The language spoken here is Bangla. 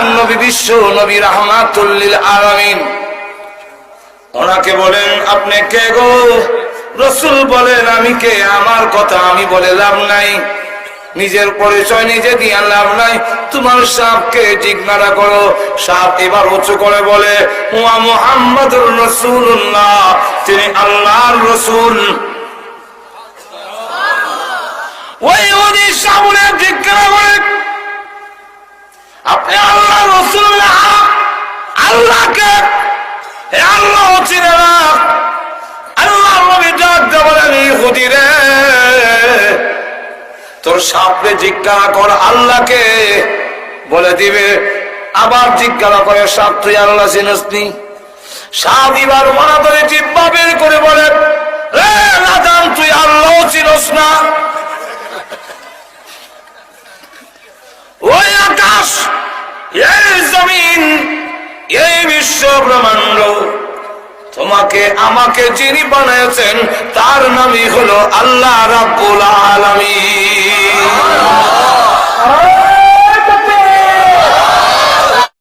আল্লাহর নবী, বিশ্ব নবী, রাহমাতুল লিল আলামিন। ওনাকে বলেন, আপনি কে গো? রাসূল বলেন, আমি কে? আমার কথা আমি বলে লাভ নাই, নিজের পরিচয় নিজে দিয়ে লাভ নাই, তোমার সাপকে জিজ্ঞাসা করো। সাপ এবার উঁচু করে বলে, ওয়া মুহাম্মাদুর রাসূলুল্লাহ, তিনি আল্লাহর রাসূল। ওই ওই সামনে জিজ্ঞাসা করে, আপনি আল্লাহর রাসূল না? আল্লাহকে আল্লাহ চিনে না। আল্লাহ নবী ডাক দিয়ে বলেন, ইহুদি রে, তোর সাপকে জিজ্ঞাসা কর আল্লাহকে, বলে দিবে। আবার জিজ্ঞাসা করে, সাপ তুই আল্লাহ চিনিস নি? সাপ এবার মনে করে জিহ্বা বের করে বলে, রে নাদান, তুই আল্লাহ চিনিস না? ওই আকাশ, এই জমিন, এই বিশ্ব ব্রহ্মাণ্ড, তোমাকে আমাকে যিনি বানিয়েছেন তার নামই হলো আল্লাহ রাব্বুল আলামিন।